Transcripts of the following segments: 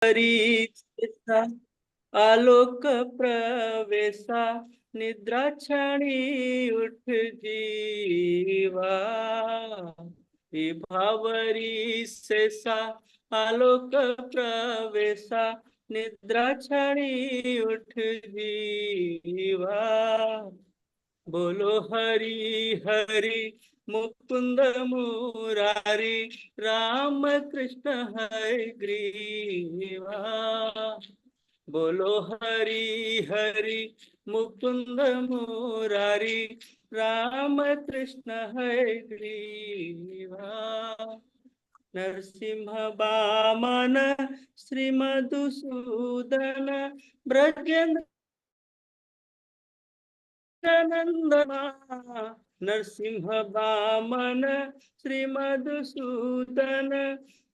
हरीचा आलोक प्रवेशा निद्रा क्षणी उठ जीवा विभावरी सेसा आलोक प्रवेशा निद्रा क्षणी उठ जीवा बोलो हरि हरि मुकुंद मुरारी राम कृष्ण हरे ग्रीवा बोलो हरि हरि मुकुंद मुरारी राम कृष्ण हरे ग्रीवा नरसिंह वामन श्री मधुसूदन ब्रजेंद्र नंदना नरसिंह वामन श्री मधुसूदन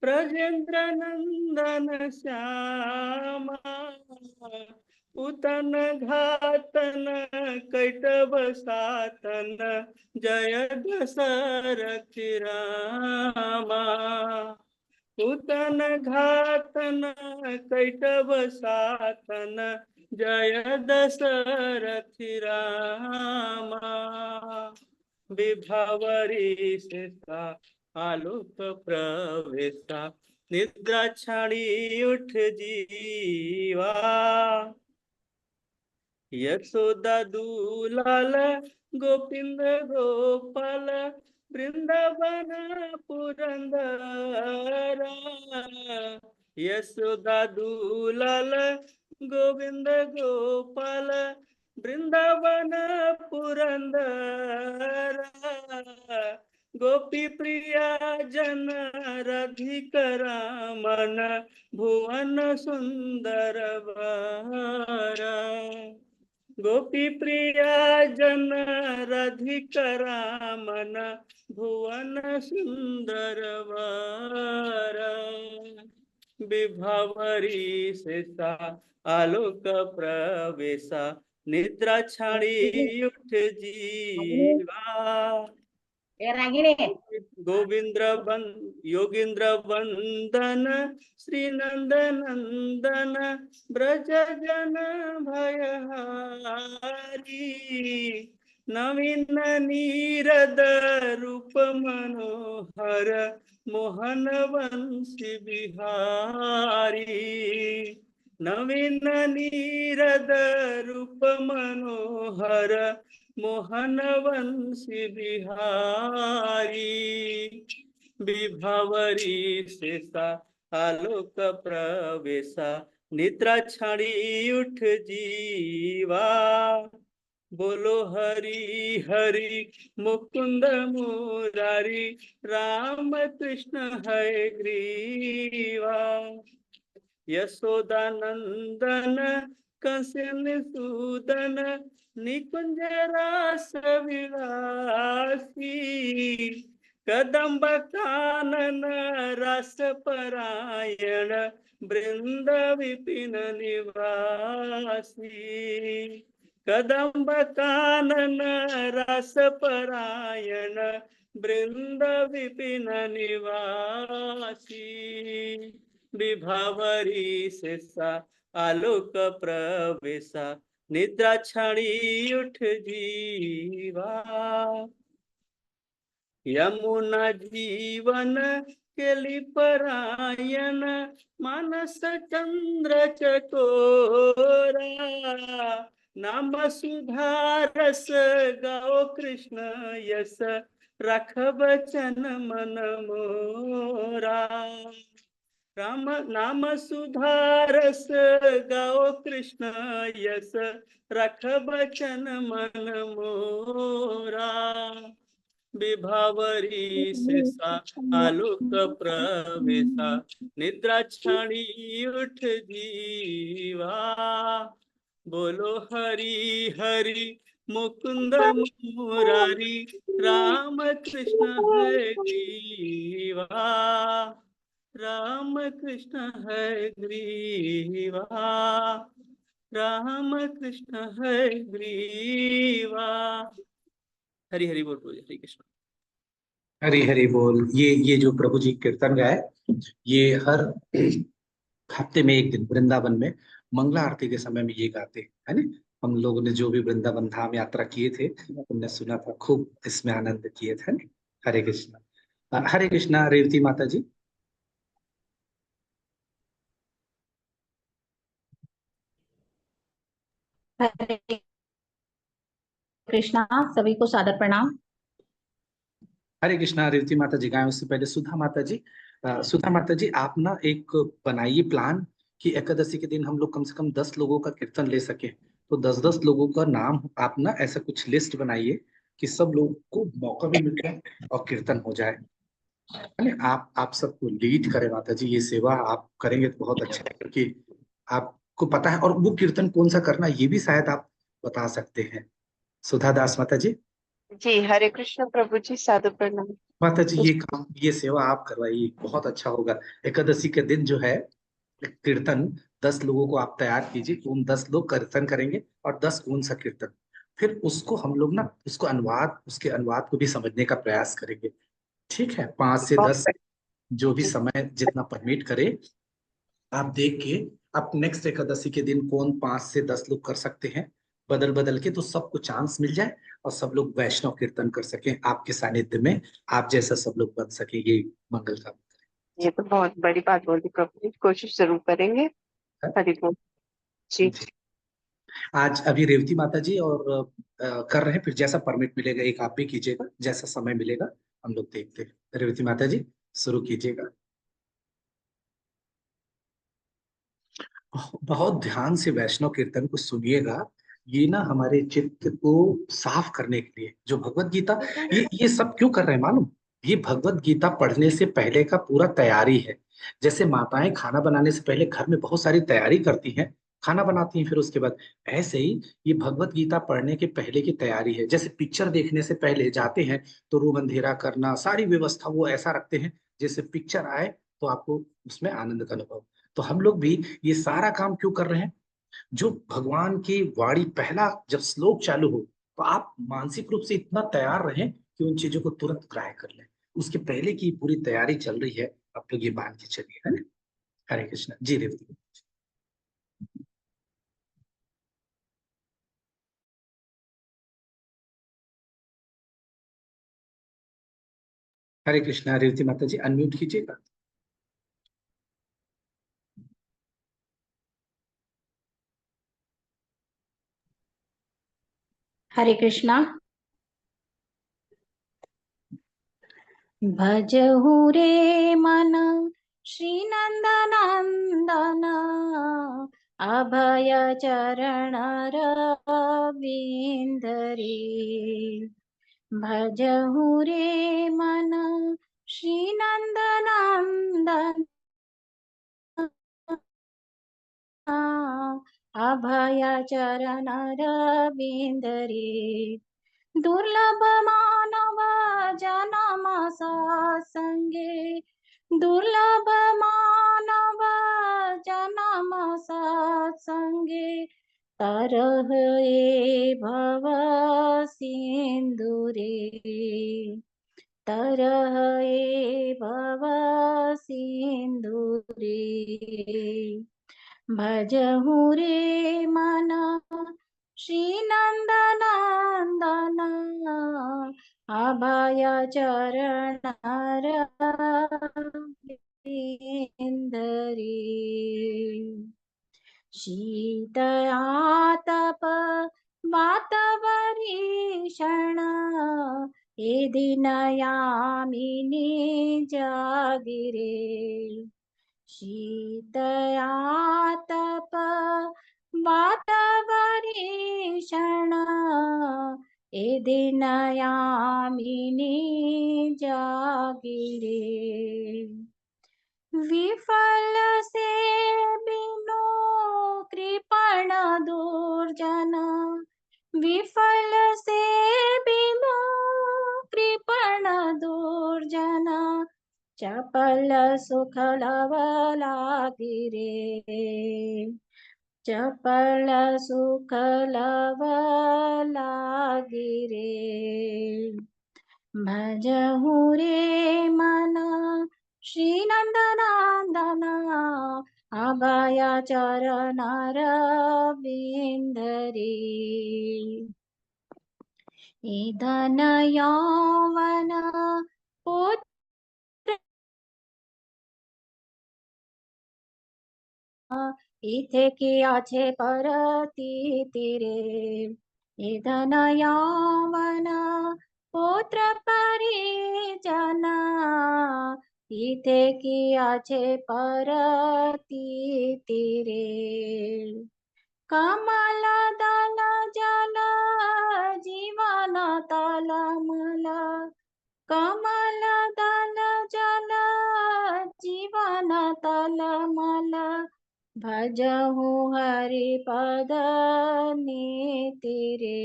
ब्रजेंद्र नंदन श्यामा पूतन घातन कैटव सातन जय दशरथ रामा पूतन घातन कैटव सातन जय दशरथ रामा विभावरी सेसा आलोक प्रवेशा निद्रा क्षणी उठ जीवा यशोदा दूलाल गोपिंद गोपाल वृंदावन पुरंदरा यशोदा दूलाल गोविंद गोपाल वृंदावन पुरंदरा गोपी प्रिया जन राधिकरा मन भुवन सुंदर वरा गोपी प्रिया जन राधिकरा मन भुवन सुंदर वरा विभावरी सेसा आलोक प्रवेशा निद्रा क्षणी उठ जीवा योगींद्र वंदन श्री नंद नंदन ब्रज जन भयहारी नवीन नीरद रूप मनोहर मोहन वंशी बिहारी नवीन नीरद रूप मनोहर मोहन वंशी बिहारी विभावरी शेषा आलोक प्रवेशा निद्रा क्षणी उठ जीवा बोलो हरि हरि मुकुंद मुरारी राम कृष्ण हरे ग्रीवा यशोदा नंदन कंसन सूदन निकुंज रास विलासी कदम्ब कानन रस परायण वृंद विपिन निवासी कदम्ब कानन रस परायण वृंद विपिन निवासी विभावरी शेषा आलोक प्रवेशा निद्रा क्षणी उठ जीवा यमुना जीवन केली परायण मानस चंद्र चकोरा नाम सुधारस गाओ कृष्ण यस रख बचन मन मोरा राम नाम सुधारस गाओ कृष्ण यस रख बचन मन मोरा विभावरी शेषा आलोक प्रवेशा निद्रा क्षणी उठ जीवा बोलो हरि हरि मुकुंद मुरारी राम कृष्ण हरे ग्रीवा राम कृष्ण हरे ग्रीवा राम कृष्ण हरे ग्रीवा हरि हरि बोल बोल हरे कृष्ण हरि हरि बोल। ये जो प्रभु जी कीर्तन गाए ये हर हफ्ते में एक दिन वृंदावन में मंगला आरती के समय में ये गाते हैं, है ना। हम लोगों ने जो भी वृंदावन धाम यात्रा किए थे, हमने सुना था, खूब इसमें आनंद किए थे, ना। हरे कृष्णा। हरे कृष्णा रेवती माता जी। हरे कृष्णा। सभी को सादर प्रणाम। हरे कृष्णा रेवती माता जी। गाएं उससे पहले सुधा माता जी। सुधा माता जी, आप ना एक बनाइए प्लान कि एकादशी के दिन हम लोग कम से कम 10 लोगों का कीर्तन ले सके। तो 10-10 लोगों का नाम आप ना ऐसा कुछ लिस्ट बनाइए कि सब लोगों को मौका भी मिल जाए और कीर्तन हो जाए, है ना। आप सबको लीड करें माता जी, ये सेवा आप करेंगे तो बहुत अच्छा है, क्योंकि आपको पता है। और वो कीर्तन कौन सा करना ये भी शायद आप बता सकते हैं, सुधा दास माता जी। जी हरे कृष्ण प्रभु जी, सादर प्रणाम। माता जी, ये काम, ये सेवा आप करवाइए, बहुत अच्छा होगा। एकादशी के दिन जो है कीर्तन, 10 लोगों को आप तैयार कीजिए कि उन 10 लोग कीर्तन करेंगे, और 10 कौन सा कीर्तन। फिर उसको हम लोग ना, उसको अनुवाद, उसके अनुवाद को भी समझने का प्रयास करेंगे। ठीक है, 5 से 10, बहुत जो भी जी समय जितना परमिट करे, आप देख के आप नेक्स्ट एकादशी के दिन कौन 5 से 10 लोग कर सकते हैं, बदल बदल के, तो सबको चांस मिल जाए और सब लोग वैष्णव कीर्तन कर सकें आपके सानिध्य में, आप जैसा सब लोग बन सके, ये मंगल का ये तो बहुत बड़ी बात बोल दी प्रभु जी, कोशिश जरूर करेंगे। है। हरि बोल जी। जी। आज अभी रेवती माता जी और कर रहे हैं, फिर जैसा परमिट मिलेगा एक आप भी कीजिएगा, जैसा समय मिलेगा हम लोग देखते हैं। रेवती माता जी शुरू कीजिएगा। बहुत ध्यान से वैष्णव कीर्तन को सुनिएगा। ये ना हमारे चित्त को साफ करने के लिए, जो भगवत गीता, ये सब क्यों कर रहे हैं मालूम। ये भगवत गीता पढ़ने से पहले का पूरा तैयारी है। जैसे माताएं खाना बनाने से पहले घर में बहुत सारी तैयारी करती हैं, खाना बनाती हैं, फिर उसके बाद, ऐसे ही ये भगवत गीता पढ़ने के पहले की तैयारी है। जैसे पिक्चर देखने से पहले जाते हैं तो रूम अंधेरा करना, सारी व्यवस्था वो ऐसा रखते हैं जैसे पिक्चर आए तो आपको उसमें आनंद का अनुभव। तो हम लोग भी ये सारा काम क्यों कर रहे हैं। जो भगवान की वाणी पहला जब श्लोक चालू हो, तो आप मानसिक रूप से इतना तैयार रहें कि उन चीजों को तुरंत ग्राह्य कर लें। उसके पहले की पूरी तैयारी चल रही है, आप लोग ये मान के चलिए, है ना। हरे कृष्णा जी रेवती। हरे कृष्णा रेवती माता जी, अनम्यूट कीजिएगा। हरे कृष्णा। भजहु रे मन श्री नंदनंदन, अभय चरण रविंद रे। भजहु रे मन श्री नंदनंदन, अभय चरण रविंद रे। दुर्लभ मानव जन्म सत्संगे, दुर्लभ मानव जन्म सत्संगे, तरह ए भव सिंधुरे, तरह ए भव सिंधुरे। भजहु रे मन श्री नंदनंदन, अभय चरण रविंद रे। शीतयातप वातवरीषण, ए दिन यामिनी जागिरे। शीतयातप वातवरीषण, ए दिन यामिनी जागिरे। विफल से बिनु कृपण दुर्जन, विफल से बिनु कृपण दुर्जन, चपल सुख लव लागिरे। चपल सुख लव लागिरे। भजहु रे मन श्री नंदनंदन, अभया चरणारविन्दरे धन यौवन पुत्र इथे किया छे परती तीरे धन यौवन पुत्र परिजन इथे किया छे परती तीरे कमल दल जल जीवन तलमल कमल दल जल जीवन तलमल भजहु हरिपद नीति रे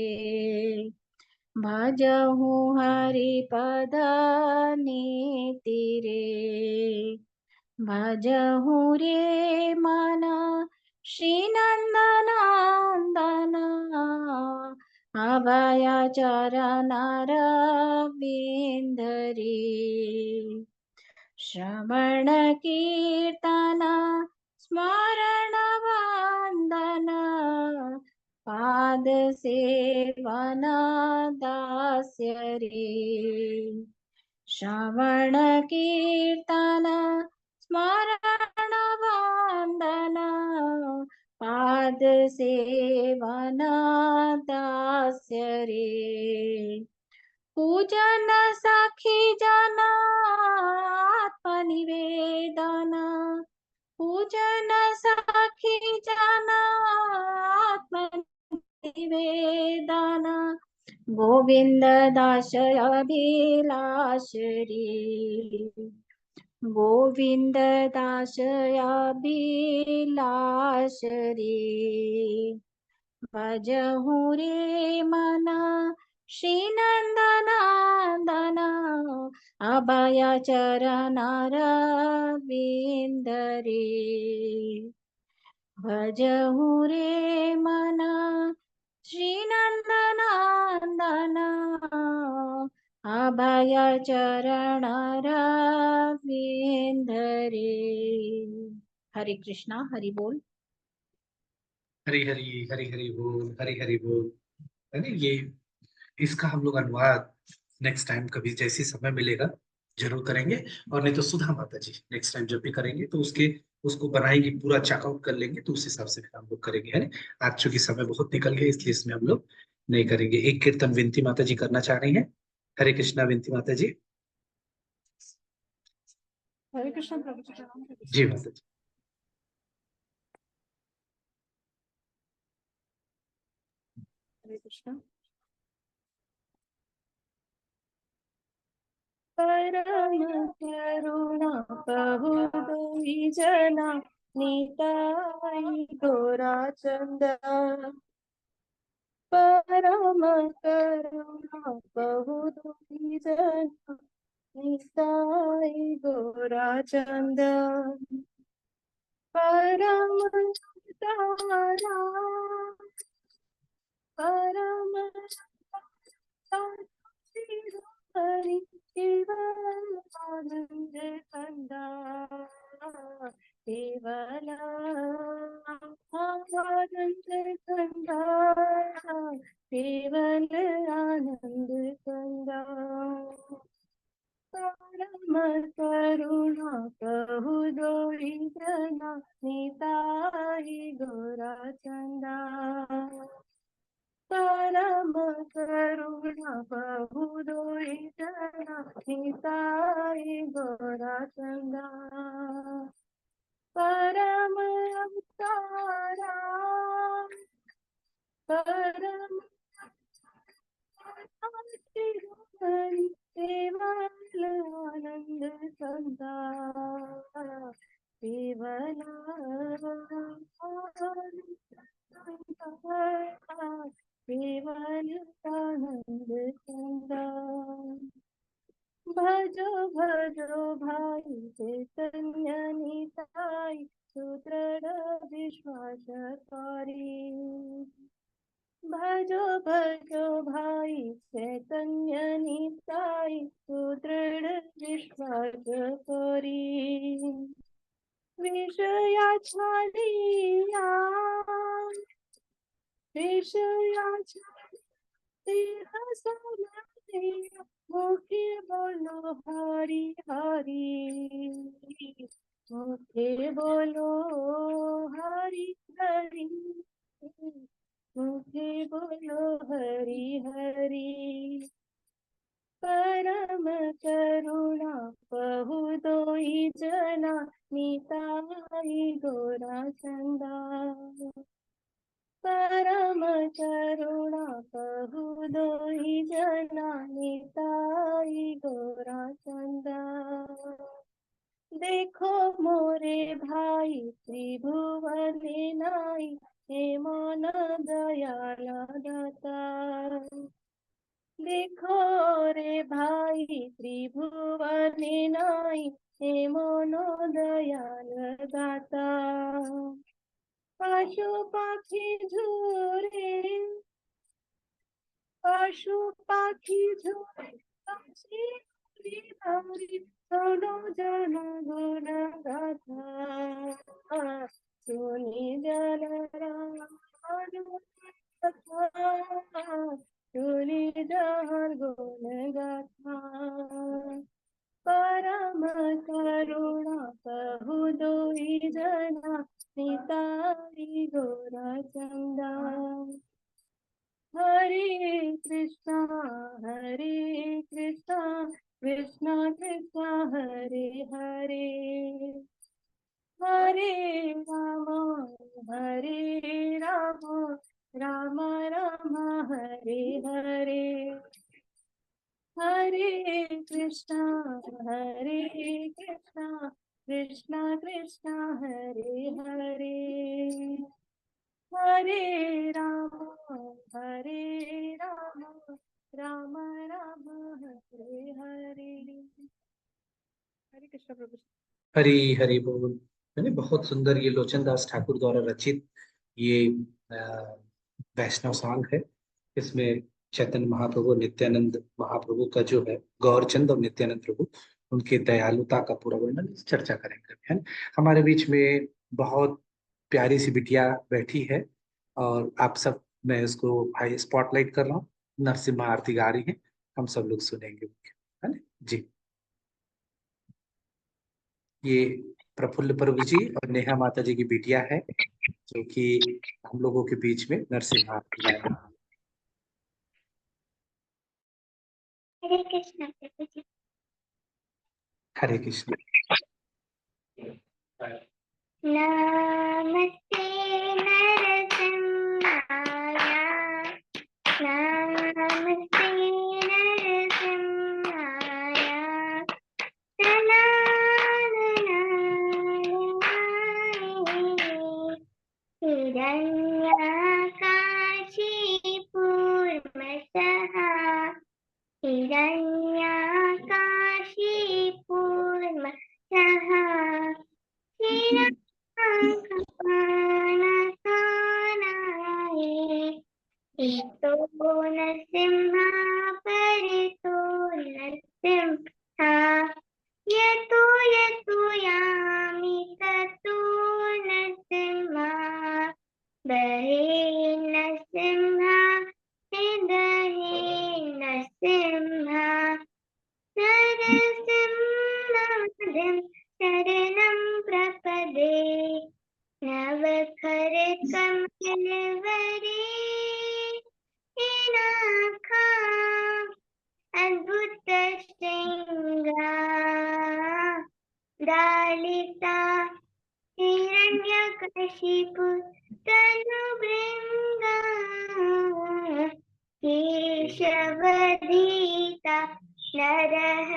भजहु हरिपद नीति रे भजहु रे मन श्री नंदनंदन अभय चरणारविन्दरे श्रवण कीर्तन स्मरण वंदन पाद सेवन दास्य रे श्रवण कीर्तन स्मरण वंदन पाद सेवन दास्य रे पूजन सखी जन आत्मनिवेदन पूजन सखी जन आत्मनिवेदन गोविंद दास अभिलाष रे गोविंद दास अभिलाष रे भजहु रे मन श्री नंदनंदन अभय चरणारविन्दरे भजहु रे मन श्री नंदनंदन अभय चरणारविन्दरे हरे कृष्णा हरि बोल हरी हरी हरी हरी बोल हरी हरी बोल। है ना ये इसका हम लोग अनुवाद नेक्स्ट टाइम कभी जैसे समय मिलेगा जरूर करेंगे। और नहीं तो सुधा माता जी नेक्स्ट टाइम जब भी करेंगे तो उसको बनाएंगे, पूरा चेकआउट कर लेंगे, तो उस हिसाब से फिर हम लोग करेंगे। है ना, आज चूंकि समय बहुत निकल गया इसलिए इसमें हम लोग नहीं करेंगे। एक कीर्तन विनती माता जी करना चाह रही हैं। हरे कृष्णा विनती माता जी। हरे कृष्ण प्रभु जी प्रणाम। जी माता जी। हरे कृष्ण। परम करुणा कहु दुई जना निताई गोरा चंदा परम करुणा कहु दुई जना निताई गोरा चंदा परम तारा परम हरि केवल आनंद कंदा केवल आनंद कंदा केवल आनंद कंदा परम करुणा कहु दोई जना निताई गोरा चंदा परम करुणा कहु दोई जना निताई गोरा चंदा परम अवतारा परम हरि केवल आनंद कंदा केवल केवल आनंद कंदा भजो भजो भाई चैतन्य निताई सुदृढ़ विश्वास करी भजो भजो भाई चैतन्य निताई सुदृढ़ विश्वास करी विषयाच्या मुखे बोलो हरि हरि, मुखे बोलो हरि हरि, मुखे बोलो हरि हरि। परम करुणा बहु दोई जना, निताई गौरा चंदा। परम करुणा बहु दोई जना, निताई गौरा चंदा। देखो मोरे भाई त्रिभुवन नाई, हे मन दयाल दाता। देखो रे भाई त्रिभुवन नाई, हे मनो दयाल दाता। पशु पाखी झूरे, पशु पाखी झूरे, पक्षी हरि सुनो जन गुण गाथा। सुनी जन राम कथा, सुनी जन गुण गाथा। परम करुणा कहु दोई जना, निताई गौरा चंदा। हरे कृष्णा कृष्णा कृष्णा हरे हरे, हरे राम राम राम हरे हरे। हरे कृष्णा कृष्णा कृष्णा हरे हरे, हरे राम राम राम हरे हरे। हरे कृष्ण प्रभु। हरि हरि बोल। यानी बहुत सुंदर ये लोचन दास ठाकुर द्वारा रचित ये वैष्णव सॉन्ग है। इसमें चैतन्य महाप्रभु, नित्यानंद महाप्रभु का जो है, गौरचंद और नित्यानंद प्रभु, उनके दयालुता का पूरा वर्णन चर्चा करेंगे। है ना? हमारे बीच में बहुत प्यारी सी बिटिया बैठी है और आप सब, मैं इसको भाई स्पॉटलाइट कर रहा हूँ। नरसिम्हा आरती गा रही है, हम सब लोग सुनेंगे, है ना जी। ये प्रफुल्ल प्रभु जी और नेहा माता जी की बिटिया है, जो कि हम लोगों के बीच में नरसिम्हा आरती गाएंगे। हरे कृष्ण प्रभु जी। हरे कृष्ण। नमस्ते नरसिम्हाय, नमस्ते नरसिम्हाय, हिरण्याकाशीपूर्मसः, हिरण्याकाशीपूर्मसः, हिरण्यकपालकानाय, इतो नरसिंहा परितो नरसिंहा, यतो यतो यामि ततो नरसिंहा, बहे नरसिंहा हृदये नरसिंहा, नरसिंहनाथं शरणं प्रपदे, नवखरकमलवरे हिनाखा, अद्भुतशृङ्गा दालिता, हिरण्यकशिपु तनुभृङ्गा, केशवधीता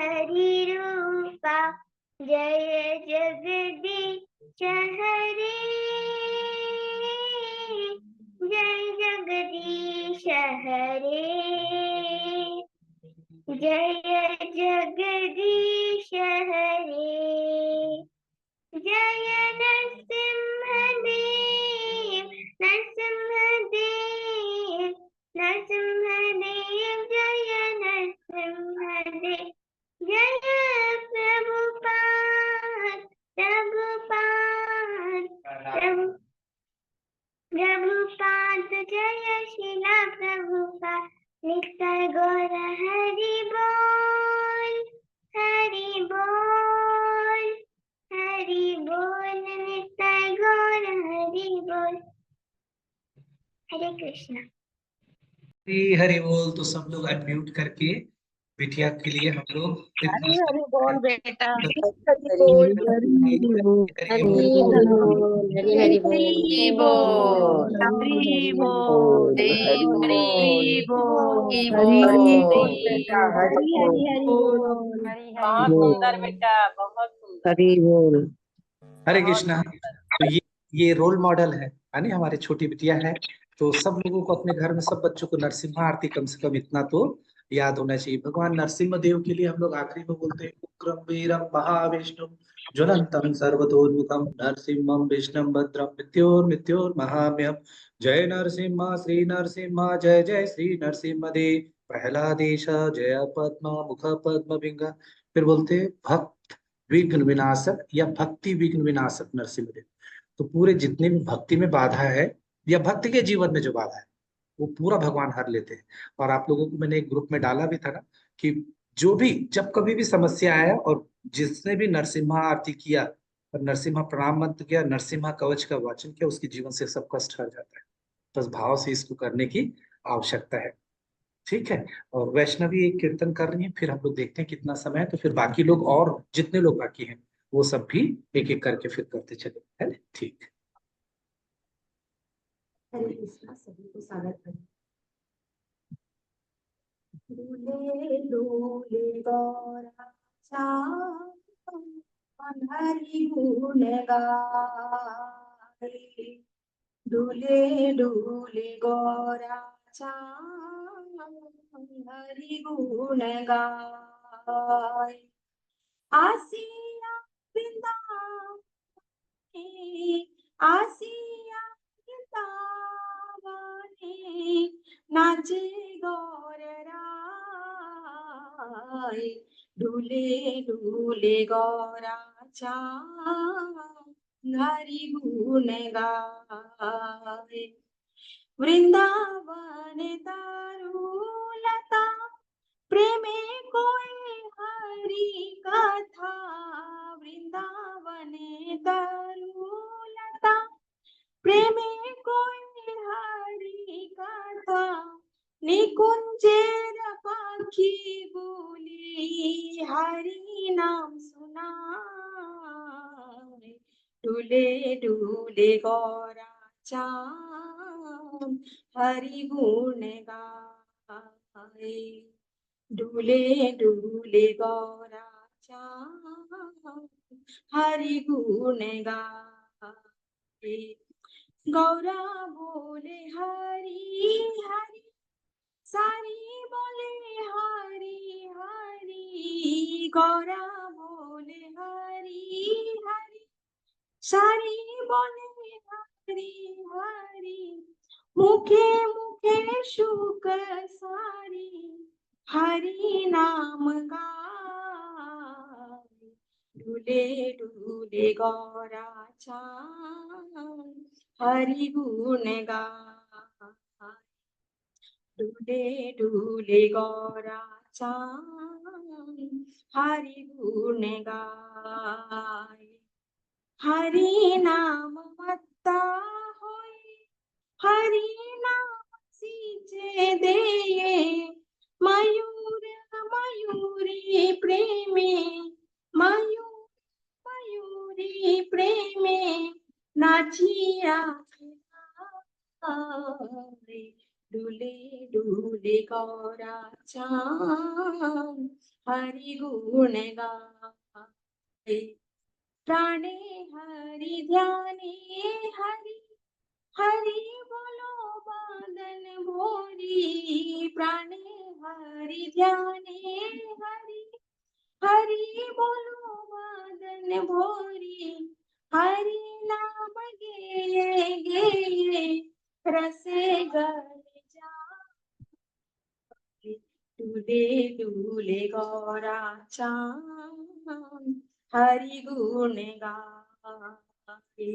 नरहरिरूपा, जय जगदीश हरे, जय जगदीश हरे, जय जगदीश हरे, जय नरसिंहदेव नरसिंहदेव नरसिंहदेव, जय नरसिंहदेव, जय प्रभुपाद प्रभुपाद, प्रभुपाद जय शिला प्रभुपाद नित्य गौर हरि बोल हरि बोल हरि बोल नित्य गौर हरि बोल। हरे कृष्णा। हरि बोल। तो सब लोग अनम्यूट करके बिटिया के लिए हम लोग हरी हरी बोल बेटा। हरि बोल हरि बोल। हरी हरी बोल। हरी बोल हरी बोल हरी हरी बोल हरी बोल बेटा हरी हरि हरि बोल। बोल। बहुत सुंदर बेटा बहुत सुंदर हरी बोल। हरे बहुत कृष्णा। सुंदर। तो ये रोल मॉडल है ना, हमारी छोटी बिटिया है। तो सब लोगों को अपने घर में, सब बच्चों को नरसिम्हा आरती कम से कम इतना तो याद होना चाहिए। भगवान नरसिम्हा देव के लिए हम लोग आखिरी में बोलते हैं उग्रम वीरम महाविष्णु ज्वलंतम सर्वतोन्मुखम नरसिंहम विष्णुम भद्रम मृत्योर महाम्यम। जय नरसिम्हा श्री नरसिम्हा जय जय श्री नरसिम्हा देव प्रहलादेश जय पद्म मुख पद्म विंगा। फिर बोलते हैं भक्त विघ्न विनाशक या भक्ति विघ्न विनाशक नरसिम्हदेव। तो पूरे जितने भी भक्ति में बाधा है या भक्ति के जीवन में जो बाधा है वो पूरा भगवान हर लेते हैं। और आप लोगों को मैंने एक ग्रुप में डाला भी था ना कि जो भी जब कभी भी समस्या आया और जिसने भी नरसिम्हा आरती किया और नरसिम्हा प्रणाम मंत्र किया, नरसिम्हा कवच का वाचन किया, उसके जीवन से सब कष्ट हट जाता है। बस भाव से इसको करने की आवश्यकता है। ठीक है। और वैष्णवी एक कीर्तन कर रही है, फिर हम लोग देखते हैं कितना समय है, तो फिर बाकी लोग और जितने लोग बाकी हैं वो सब भी एक एक करके फिर करते चले, है ना? ठीक। हरे कृष्णा। सभी को स्वागत है। डूले डूले गौरा चाँद हरि गुण गाए। डूले डूले गौरा चाँद हरि गुण गाए। आसिया वृंदावन आसिया वृंदावने नाचे गौर राय। डूले डूले गौरा चाँद हरि गुण गाए। वृंदावन दारुलता प्रेमे कोई हरि कथा। वृंदावने दारुलता प्रेमे कोई हरि कथा। निकुंजेर पाखी बोली हरि नाम सुनाए। डूले डूले गौरा चाँद हरि गुण गाए। डूले डूले गौरा चाँद हरि गुण गाए। गौरा बोले हरि हरि सारी बोले हरि हरि। गौरा बोले हरि हरि सारी बोले हरि हरि। मुखे मुखे शुक सारी हरि नाम गाए। डूले डूले गौरा चाँद हरि गुण गाए। डूले डूले गौरा चाँद हरि गुण गाए। हरि नाम मत्ता होए हरि नाम सींचे दे। मयूर मयूरी प्रेमे मयूरी प्रेमे नाचिया। डूले डूले गौरा चाँद हरि गुण गाए। प्राणे हरि ध्याने हरि हरि बोलो बादन भोरी। प्राणे हरि ध्याने हरि हरि बोलो बादन भोरी। हरि नाम गे गे रसे गल जाए। डूले डूले गौरा चाँद हरि गुण गाए।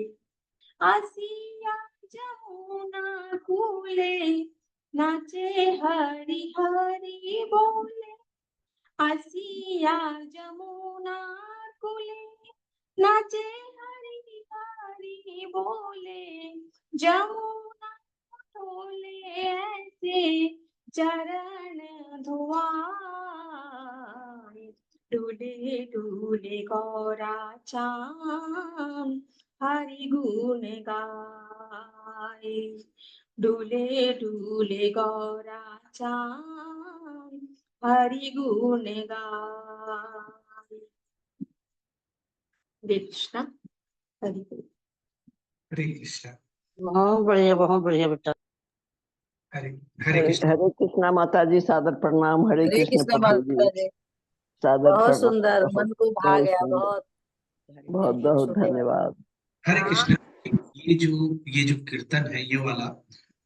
आसिया जमुना डुले नाचे हरि हरि बोले आसिया जमुना कुले नाचे हरि हरि बोले जमुना टोले ऐसे चरण धुआए डूले डूले गौरा चांद हरि गुण गाए डूले डूले गौरा चांद हरि गुण गाए। हरे कृष्णा हरि बोल। हरे कृष्णा। बहुत बढ़िया बेटा। हरे हरे कृष्णा। हरे कृष्णा माता जी, सादर प्रणाम। हरे हरे कृष्ण कृष्ण प्रभु जी, माता जी, सादर बहुत प्रणाम। सुंदर, मन को भा बहुत गया। सुंदर, बहुत बहुत बहुत सुनने वाला। धन्यवाद। हरे कृष्णा। ये जो कीर्तन है, ये वाला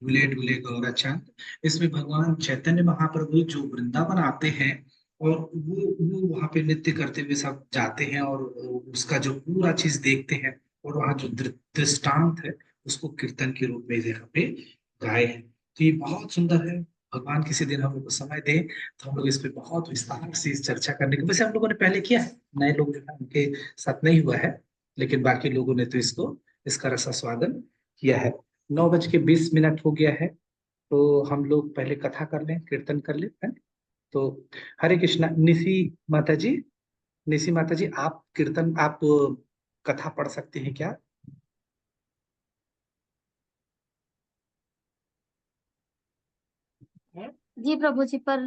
डूले डूले गौरा चांद, इसमें भगवान चैतन्य महाप्रभु जो वृंदावन आते हैं और वो वहां पे नृत्य करते हुए सब जाते हैं और उसका जो पूरा चीज देखते हैं और वहाँ जो दृष्टांत है उसको कीर्तन के रूप में यहाँ पे गाए हैं। तो ये बहुत सुंदर है। भगवान किसी दिन हम लोग को समय दे तो हम लोग इस पे बहुत विस्तार से इस चर्चा करने के, वैसे हम लोगों ने पहले किया है, नए लोग जो है उनके साथ नहीं हुआ है, लेकिन बाकी लोगों ने तो इसका रसास्वादन किया है। 9:20 हो गया है, तो हम लोग पहले कथा कर लें, कीर्तन कर लें, है? तो हरे कृष्णा। निशी माता जी आप कीर्तन, आप कथा पढ़ सकते हैं क्या? जी प्रभु जी, पर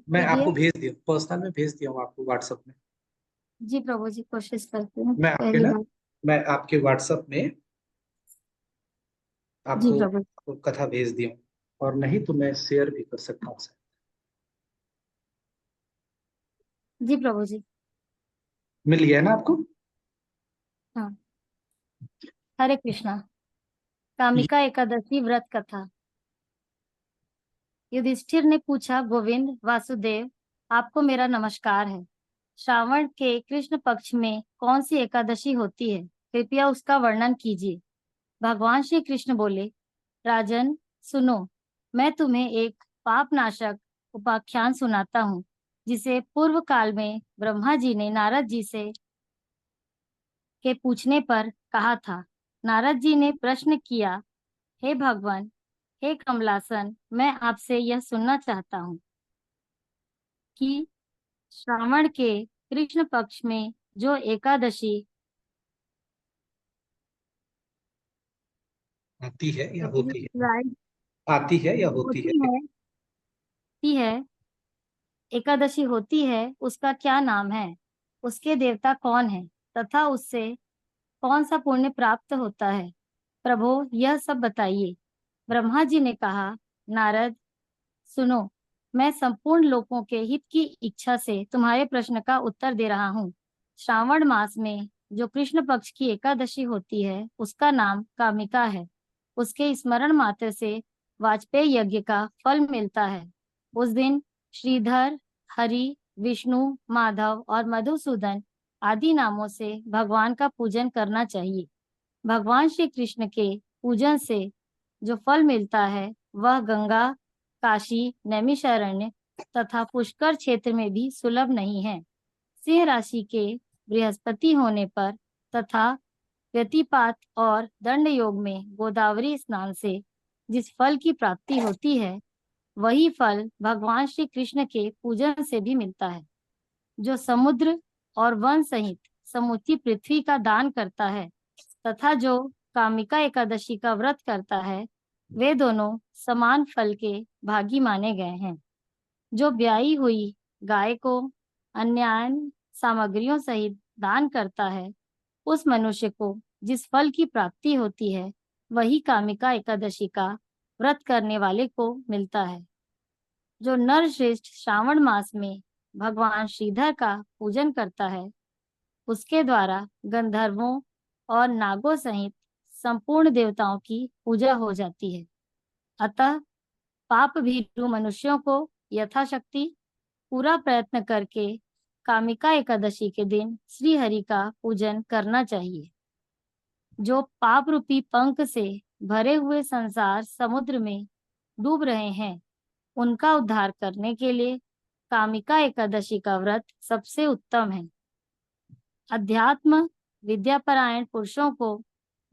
मैं आपको कीजिए। भेज दिया, पर्सनल में भेज दिया हूँ आपको व्हाट्सएप में। जी प्रभु जी, कोशिश करती हूँ मैं आपके पहली ना बार। मैं आपके व्हाट्सएप में जी आपको प्रभु। कथा भेज दिया हूँ, और नहीं तो मैं शेयर भी कर सकता हूँ। जी प्रभु जी। मिल गया ना आपको? हाँ। हरे कृष्णा। कामिका एकादशी व्रत कथा। युधिष्ठिर ने पूछा, गोविंद वासुदेव, आपको मेरा नमस्कार है। श्रावण के कृष्ण पक्ष में कौन सी एकादशी होती है? कृपया उसका वर्णन कीजिए। भगवान श्री कृष्ण बोले, राजन सुनो, मैं तुम्हें एक पापनाशक उपाख्यान सुनाता हूँ, जिसे पूर्व काल में ब्रह्मा जी ने नारद जी से के पूछने पर कहा था। नारद जी ने प्रश्न किया, हे भगवान, हे कमलासन, मैं आपसे यह सुनना चाहता हूँ कि श्रावण के कृष्ण पक्ष में जो एकादशी आती है या होती है? राइट आती है या होती है? होती है एकादशी होती है, उसका क्या नाम है, उसके देवता कौन है, तथा उससे कौन सा पुण्य प्राप्त होता है? प्रभु यह सब बताइए। ब्रह्मा जी ने कहा, नारद सुनो, मैं संपूर्ण लोगों के हित की इच्छा से तुम्हारे प्रश्न का उत्तर दे रहा हूँ। श्रावण मास में जो कृष्ण पक्ष की एकादशी होती है, उसका नाम कामिका है। उसके स्मरण मात्र से वाजपेयी यज्ञ का फल मिलता है। उस दिन श्रीधर, हरि, विष्णु, माधव और मधुसूदन आदि नामों से भगवान का पूजन करना चाहिए। भगवान श्री कृष्ण के पूजन से जो फल मिलता है वह गंगा, काशी, नैमिषारण्य तथा पुष्कर क्षेत्र में भी सुलभ नहीं है। सिंह राशि के बृहस्पति होने पर तथा व्यतिपात और दंड योग में गोदावरी स्नान से जिस फल की प्राप्ति होती है, वही फल भगवान श्री कृष्ण के पूजन से भी मिलता है। जो समुद्र और वन सहित समूची पृथ्वी का दान करता है तथा जो कामिका एकादशी का व्रत करता है, वे दोनों समान फल के भागी माने गए हैं। जो ब्याई हुई गाय को अन्य सामग्रियों सहित दान करता है, उस मनुष्य को जिस फल की प्राप्ति होती है, वही कामिका एकादशी का व्रत करने वाले को मिलता है। जो नर श्रेष्ठ श्रावण मास में भगवान श्रीधर का पूजन करता है, उसके द्वारा गंधर्वों और नागों सहित संपूर्ण देवताओं की पूजा हो जाती है। अतः पाप भीरु मनुष्यों को यथाशक्ति पूरा प्रयत्न करके कामिका एकादशी के दिन श्री हरि का पूजन करना चाहिए। जो पाप रूपी पंख से भरे हुए संसार समुद्र में डूब रहे हैं, उनका उद्धार करने के लिए कामिका एकादशी का व्रत सबसे उत्तम है। अध्यात्म विद्यापरायण पुरुषों को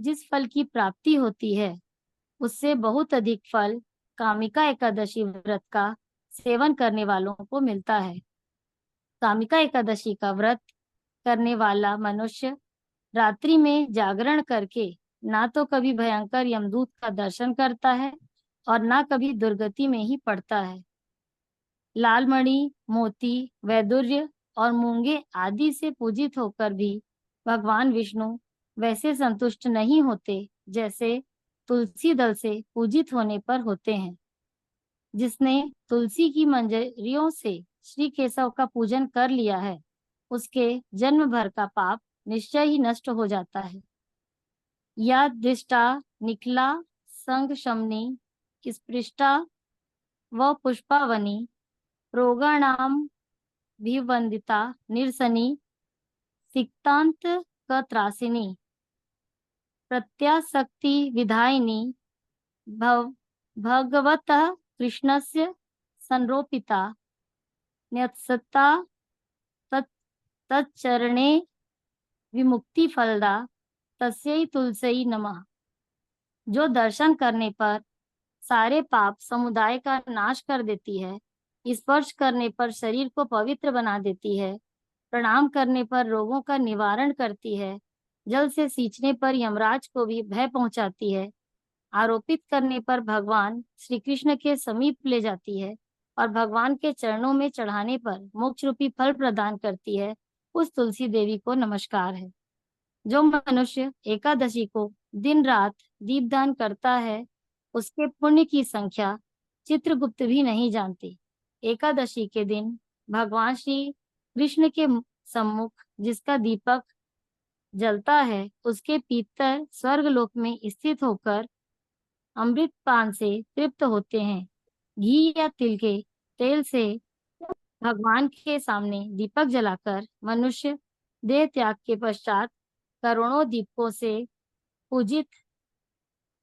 जिस फल की प्राप्ति होती है, उससे बहुत अधिक फल कामिका एकादशी व्रत का सेवन करने वालों को मिलता है। कामिका एकादशी का व्रत करने वाला मनुष्य रात्रि में जागरण करके ना तो कभी भयंकर यमदूत का दर्शन करता है और ना कभी दुर्गति में ही पड़ता है। लाल मणि, मोती, वैदुर्य और मूंगे आदि से पूजित होकर भी भगवान विष्णु वैसे संतुष्ट नहीं होते जैसे तुलसी दल से पूजित होने पर होते हैं। जिसने तुलसी की मंजरियों से श्री केशव का पूजन कर लिया है, उसके जन्म भर का पाप निश्चय ही नष्ट हो जाता है। या दिष्टा निखला संग शमनी स्पृष्टा व पुष्पावनी रोगाणाम विवंदिता निरसनी सिक्तांत त्रासिनी प्रत्याशक्ति विधायिनी भगवतः कृष्णस्य संरोपिता न्यत्सता तच्चरणे विमुक्ति फलदा तस्यै तुलसी नमः। जो दर्शन करने पर सारे पाप समुदाय का नाश कर देती है, स्पर्श करने पर शरीर को पवित्र बना देती है, प्रणाम करने पर रोगों का निवारण करती है, जल से सींचने पर यमराज को भी भय पहुंचाती है, आरोपित करने पर भगवान श्री कृष्ण के समीप ले जाती है और भगवान के चरणों में चढ़ाने पर मोक्ष रूपी फल प्रदान करती है, उस तुलसी देवी को नमस्कार है। जो मनुष्य एकादशी को दिन रात दीपदान करता है, उसके पुण्य की संख्या चित्रगुप्त भी नहीं जानती। एकादशी के दिन भगवान श्री कृष्ण के सम्मुख जिसका दीपक जलता है, उसके पितर स्वर्गलोक में स्थित होकर अमृत पान से तृप्त होते हैं। घी या तिल के तेल से भगवान के सामने दीपक जलाकर मनुष्य देह त्याग के पश्चात करोड़ों दीपकों से पूजित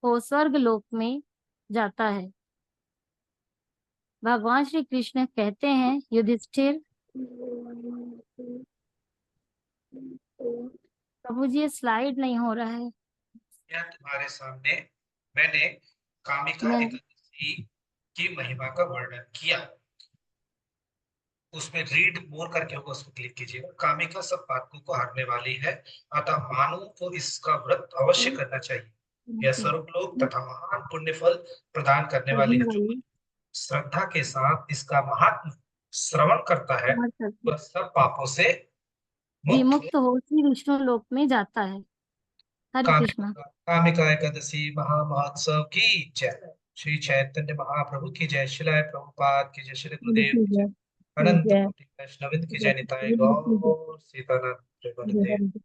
हो स्वर्गलोक में जाता है। भगवान श्री कृष्ण कहते हैं, युधिष्ठिर, प्रभु जी ये स्लाइड नहीं हो रहा है। यह तुम्हारे सामने मैंने कामिका मैं एकादशी की महिमा का वर्णन किया। उसमें रीड मोर करके होगा, उसको क्लिक कीजिएगा। कामिका सब पापों को हरने वाली है, अतः मानव को इसका व्रत अवश्य करना चाहिए। यह सर्वलोक तथा महान पुण्य फल प्रदान करने वाली है। जो श्रद्धा के साथ इसका महात्म श्रवण करता है, वह सब पापों से विमुक्त हो श्री विष्णु लोक में जाता है। हरे कृष्णा। कामिका एकादशी महामहोत्सव की जय। श्री चैतन्य महाप्रभु की जय। श्रील प्रभुपाद की जय। श्री गुरुदेव की जय। अनंत कोटि वैष्णव की जय। निताय गौर सीतानाथ प्रेमानंदे।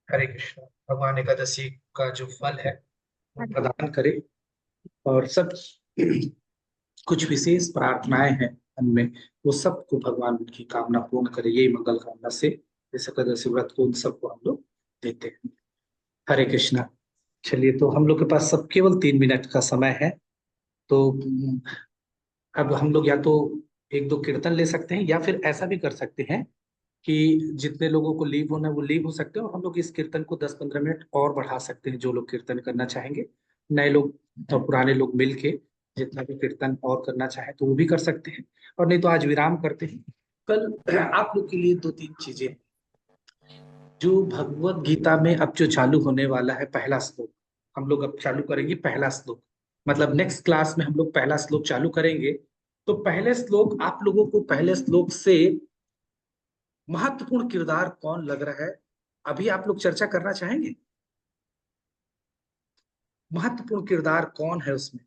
हरे कृष्ण। भगवान एकादशी का जो फल है वो प्रदान करे, और सब कुछ विशेष प्रार्थनाएं हैं उनमें, वो सबको भगवान उनकी कामना पूर्ण करे, यही मंगल कामना से इस एकादशी व्रत को उन सबको हम लोग देते हैं। हरे कृष्णा। चलिए, तो हम लोग के पास सब केवल 3 मिनट का समय है, तो अब हम लोग या तो 1-2 कीर्तन ले सकते हैं, या फिर ऐसा भी कर सकते हैं कि जितने लोगों को लीव होना है वो लीव हो सकते हैं, और हम लोग इस कीर्तन को 10-15 मिनट और बढ़ा सकते हैं, जो लोग कीर्तन करना चाहेंगे। नए लोग और पुराने लोग मिलके जितना भी कीर्तन और करना चाहे तो वो भी कर सकते हैं, और नहीं तो आज विराम करते हैं। कल आप लोग के लिए 2-3 चीजें, जो भगवत गीता में अब जो चालू होने वाला है पहला श्लोक, हम लोग अब चालू करेंगे पहला श्लोक, मतलब नेक्स्ट क्लास में हम लोग पहला श्लोक चालू करेंगे। तो पहले श्लोक, आप लोगों को पहले श्लोक से महत्वपूर्ण किरदार कौन लग रहा है, अभी आप लोग चर्चा करना चाहेंगे? महत्वपूर्ण किरदार कौन है उसमें?